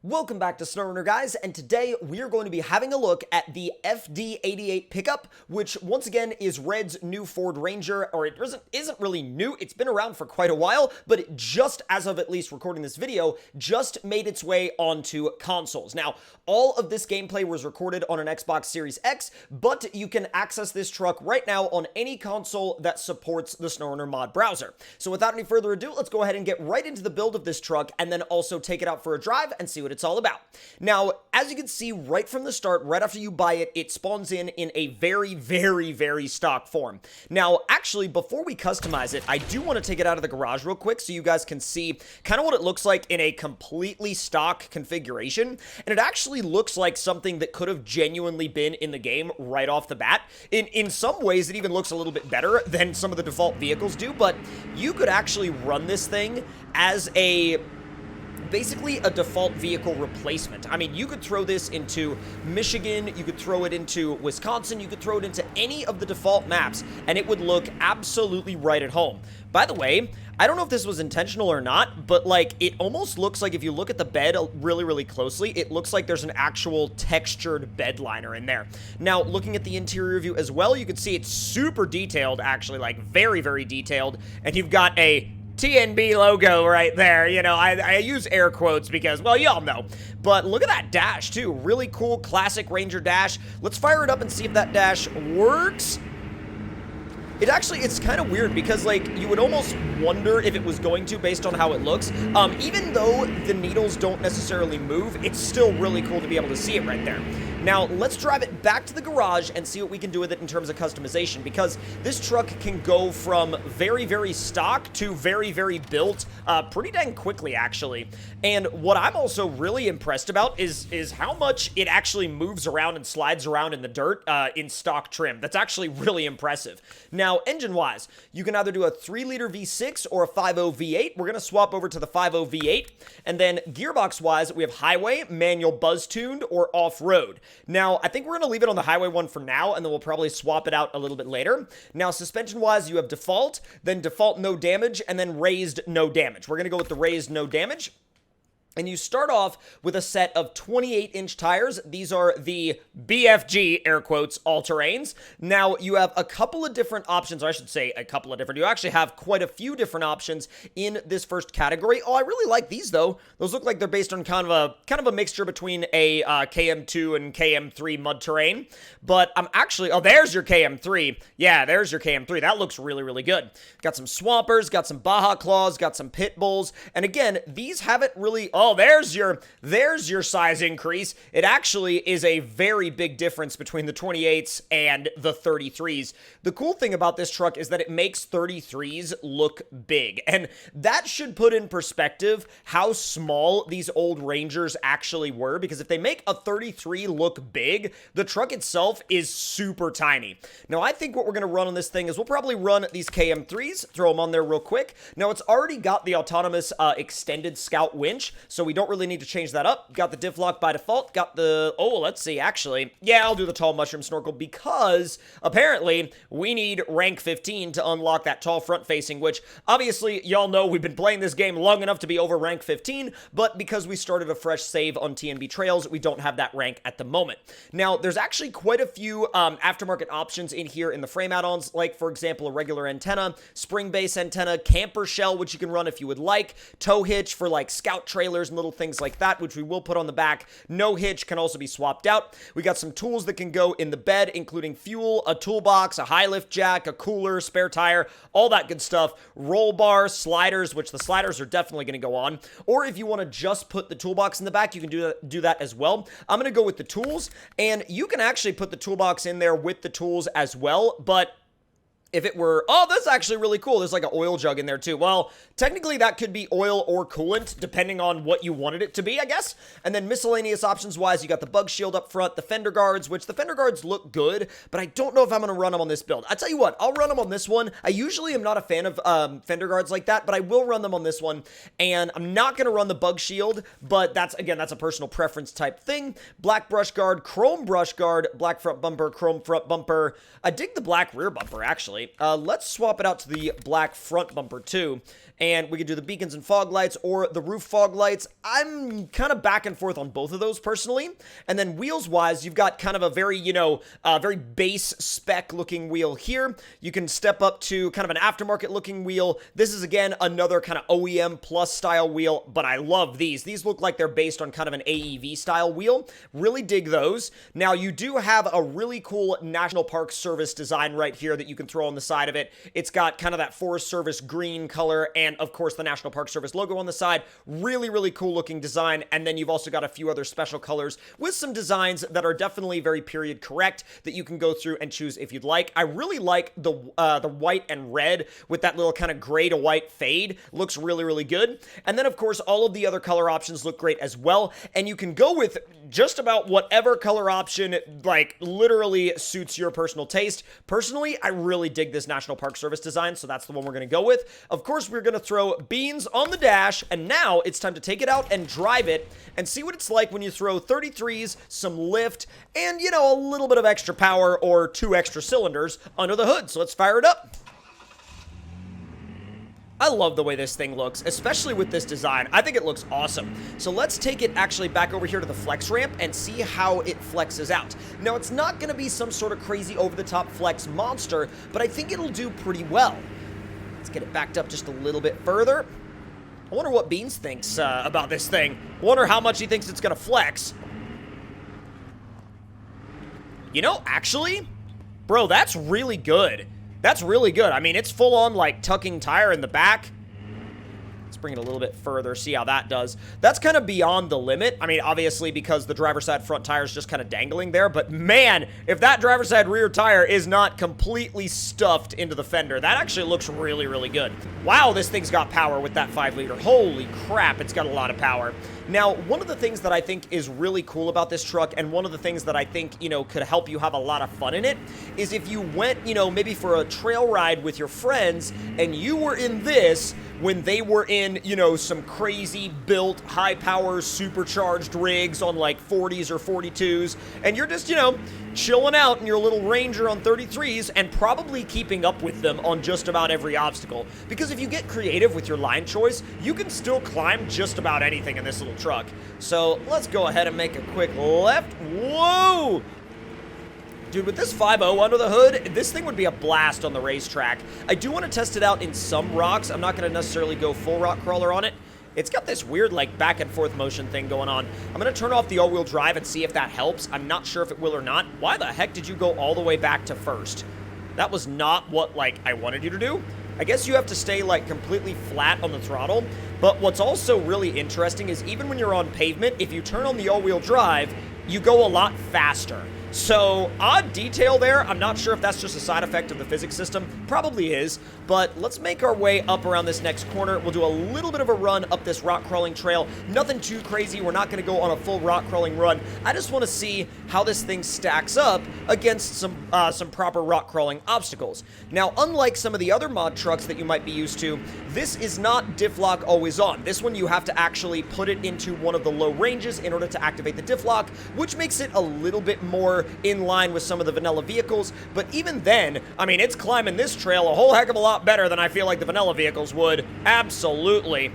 Welcome back to SnowRunner, guys, and today we are going to be having a look at the FD88 pickup, which once again is Red's new Ford Ranger, or it isn't really new. It's been around for quite a while, but it just, as of at least recording this video, just made its way onto consoles. Now, all of this gameplay was recorded on an Xbox Series X, but you can access this truck right now on any console that supports the SnowRunner mod browser. So without any further ado, let's go ahead and get right into the build of this truck, and then also take it out for a drive and see what it's all about. Now, as you can see right from the start, right after you buy it, it spawns in a very stock form. Now, actually, before we customize it, I do want to take it out of the garage real quick so you guys can see kind of what it looks like in a completely stock configuration. And it actually looks like something that could have genuinely been in the game right off the bat. In some ways, it even looks a little bit better than some of the default vehicles do, but you could actually run this thing as basically a default vehicle replacement. I mean, you could throw this into Michigan, you could throw it into Wisconsin, you could throw it into any of the default maps, and it would look absolutely right at home. By the way, I don't know if this was intentional or not, but like, it almost looks like if you look at the bed really closely, it looks like there's an actual textured bed liner in there. Now, looking at the interior view as well, you can see it's super detailed, actually, like very detailed, and you've got a TNB logo right there. You know, I use air quotes because, well, y'all know. But look at that dash, too. Really cool, classic Ranger dash. Let's fire it up and see if that dash works. It's kind of weird because, like, you would almost wonder if it was going to based on how it looks. Even though the needles don't necessarily move, it's still really cool to be able to see it right there. Now, let's drive it back to the garage and see what we can do with it in terms of customization, because this truck can go from very stock to very built pretty dang quickly, actually. And what I'm also really impressed about is how much it actually moves around and slides around in the dirt in stock trim. That's actually really impressive. Now, engine-wise, you can either do a 3-liter V6 or a 5.0 V8. We're going to swap over to the 5.0 V8. And then gearbox-wise, we have highway, manual buzz-tuned, or off-road. Now, I think we're going to leave it on the highway one for now, and then we'll probably swap it out a little bit later. Now, suspension-wise, you have default, then default no damage, and then raised no damage. We're going to go with the raised no damage. And you start off with a set of 28-inch tires. These are the BFG, air quotes, all-terrains. Now, you have a couple of different options, or I should say a couple of different. You actually have quite a few different options in this first category. Oh, I really like these, though. Those look like they're based on kind of a mixture between a KM2 and KM3 mud terrain. But I'm actually... Oh, there's your KM3. Yeah, there's your KM3. That looks really good. Got some Swampers, got some Baja Claws, got some Pit Bulls. And again, these haven't really... Oh, there's your size increase. It actually is a very big difference between the 28s and the 33s. The cool thing about this truck is that it makes 33s look big, and that should put in perspective how small these old Rangers actually were, because if they make a 33 look big, the truck itself is super tiny. Now, I think what we're going to run on this thing is we'll probably run these KM3s, throw them on there real quick. Now, it's already got the autonomous extended scout winch, so we don't really need to change that up. Got the diff lock by default. Got the... Oh, let's see, actually. Yeah, I'll do the tall mushroom snorkel because apparently we need rank 15 to unlock that tall front facing, which obviously y'all know we've been playing this game long enough to be over rank 15, but because we started a fresh save on TNB Trails, we don't have that rank at the moment. Now, there's actually quite a few aftermarket options in here in the frame add-ons, like, for example, a regular antenna, spring base antenna, camper shell, which you can run if you would like, tow hitch for, like, scout trailers and little things like that, which we will put on the back. No hitch can also be swapped out. We got some tools that can go in the bed, including fuel, a toolbox, a high lift jack, a cooler, spare tire, all that good stuff. Roll bar, sliders, which the sliders are definitely going to go on. Or if you want to just put the toolbox in the back, you can do that as well. I'm going to go with the tools, and you can actually put the toolbox in there with the tools as well, but if it were... Oh, that's actually really cool. There's like an oil jug in there too. Well, technically that could be oil or coolant, depending on what you wanted it to be, I guess. And then miscellaneous options wise, you got the bug shield up front, the fender guards, which the fender guards look good, but I don't know if I'm going to run them on this build. I tell you what, I'll run them on this one. I usually am not a fan of fender guards like that, but I will run them on this one. And I'm not going to run the bug shield, but that's a personal preference type thing. Black brush guard, chrome brush guard, black front bumper, chrome front bumper. I dig the black rear bumper, actually. actually. Let's swap it out to the black front bumper, too. And we could do the beacons and fog lights or the roof fog lights. I'm kind of back and forth on both of those, personally. And then wheels-wise, you've got kind of a very, very base spec-looking wheel here. You can step up to kind of an aftermarket-looking wheel. This is, again, another kind of OEM plus style wheel, but I love these. These look like they're based on kind of an AEV style wheel. Really dig those. Now, you do have a really cool National Park Service design right here that you can throw on the side of it. It's got kind of that Forest Service green color and, of course, the National Park Service logo on the side. Really, really cool looking design. And then you've also got a few other special colors with some designs that are definitely very period correct that you can go through and choose if you'd like. I really like the white and red with that little kind of gray to white fade. Looks really, really good. And then, of course, all of the other color options look great as well. And you can go with just about whatever color option, like, literally suits your personal taste. Personally, I really dig this National Park Service design, so that's the one we're going to go with. Of course, we're going to throw beans on the dash, and now it's time to take it out and drive it and see what it's like when you throw 33s, some lift, and, a little bit of extra power or 2 extra cylinders under the hood. So let's fire it up. I love the way this thing looks, especially with this design. I think it looks awesome. So let's take it actually back over here to the flex ramp and see how it flexes out. Now, it's not going to be some sort of crazy over-the-top flex monster, but I think it'll do pretty well. Let's get it backed up just a little bit further. I wonder what Beans thinks about this thing. I wonder how much he thinks it's going to flex. Actually, bro, that's really good. That's really good. I mean, it's full on, like, tucking tire in the back. Let's bring it a little bit further, see how that does. That's kind of beyond the limit. I mean, obviously, because the driver's side front tire is just kind of dangling there. But, man, if that driver's side rear tire is not completely stuffed into the fender, that actually looks really, really good. Wow, this thing's got power with that 5-liter. Holy crap, it's got a lot of power. Now, one of the things that I think is really cool about this truck, and one of the things that I think, could help you have a lot of fun in it, is if you went, maybe for a trail ride with your friends, and you were in this when they were in, some crazy built, high-power, supercharged rigs on, like, 40s or 42s, and you're just, chilling out in your little Ranger on 33s and probably keeping up with them on just about every obstacle. Because if you get creative with your line choice, you can still climb just about anything in this little truck. So let's go ahead and make a quick left. Whoa! Dude, with this 5.0 under the hood, this thing would be a blast on the racetrack. I do want to test it out in some rocks. I'm not going to necessarily go full rock crawler on it. It's got this weird, like, back and forth motion thing going on. I'm going to turn off the all-wheel drive and see if that helps. I'm not sure if it will or not. Why the heck did you go all the way back to first? That was not what, like, I wanted you to do. I guess you have to stay, like, completely flat on the throttle. But what's also really interesting is even when you're on pavement, if you turn on the all-wheel drive, you go a lot faster. So, odd detail there. I'm not sure if that's just a side effect of the physics system. Probably is. But let's make our way up around this next corner. We'll do a little bit of a run up this rock crawling trail. Nothing too crazy. We're not going to go on a full rock crawling run. I just want to see how this thing stacks up against some proper rock crawling obstacles. Now, unlike some of the other mod trucks that you might be used to, this is not diff lock always on. This one you have to actually put it into one of the low ranges in order to activate the diff lock, which makes it a little bit more in line with some of the vanilla vehicles. But even then, I mean, it's climbing this trail a whole heck of a lot better than I feel like the vanilla vehicles would. Absolutely.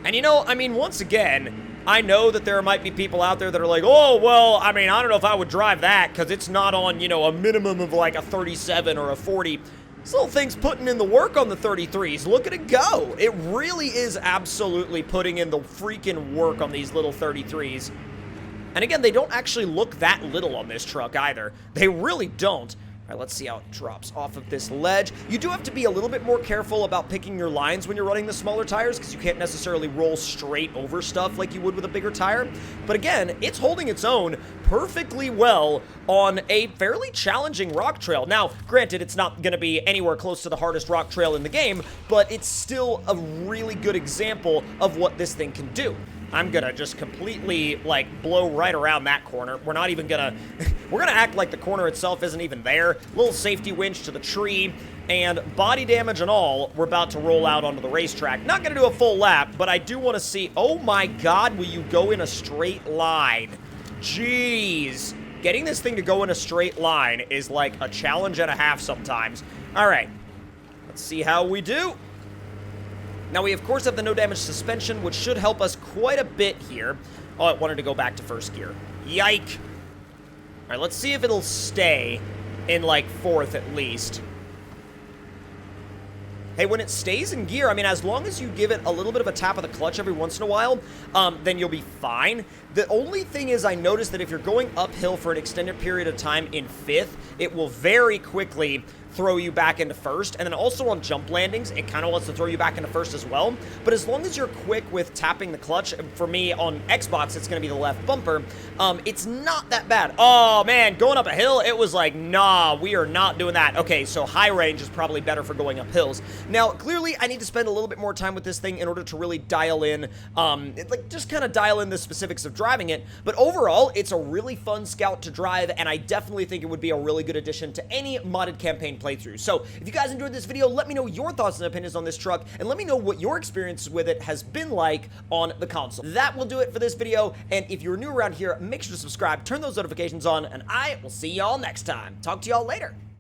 And I mean, once again, I know that there might be people out there that are like, oh, well, I mean, I don't know if I would drive that because it's not on, a minimum of like a 37 or a 40. This little thing's putting in the work on the 33s. Look at it go. It really is absolutely putting in the freaking work on these little 33s. And again, they don't actually look that little on this truck either. They really don't. All right, let's see how it drops off of this ledge. You do have to be a little bit more careful about picking your lines when you're running the smaller tires because you can't necessarily roll straight over stuff like you would with a bigger tire. But again, it's holding its own perfectly well on a fairly challenging rock trail. Now, granted, it's not going to be anywhere close to the hardest rock trail in the game, but it's still a really good example of what this thing can do. I'm gonna just completely, like, blow right around that corner. We're not even gonna... we're gonna act like the corner itself isn't even there. Little safety winch to the tree, and body damage and all, we're about to roll out onto the racetrack. Not gonna do a full lap, but I do want to see... Oh my god, will you go in a straight line? Jeez. Getting this thing to go in a straight line is like a challenge and a half sometimes. All right, let's see how we do. Now, we, of course, have the no damage suspension, which should help us quite a bit here. Oh, it wanted to go back to first gear. Yike. All right, let's see if it'll stay in, like, fourth at least. Hey, when it stays in gear, I mean, as long as you give it a little bit of a tap of the clutch every once in a while, then you'll be fine. The only thing is I noticed that if you're going uphill for an extended period of time in fifth, it will very quickly throw you back into first, and then also on jump landings, it kind of wants to throw you back into first as well. But as long as you're quick with tapping the clutch, for me on Xbox, it's going to be the left bumper, it's not that bad. Oh, man, going up a hill, it was like, nah, we are not doing that. Okay, so high range is probably better for going up hills. Now, clearly, I need to spend a little bit more time with this thing in order to really dial in, just kind of dial in the specifics of driving it. But overall, it's a really fun Scout to drive, and I definitely think it would be a really good addition to any modded campaign playthrough. So, if you guys enjoyed this video, let me know your thoughts and opinions on this truck, and let me know what your experience with it has been like on the console. That will do it for this video, and if you're new around here, make sure to subscribe, turn those notifications on, and I will see y'all next time. Talk to y'all later.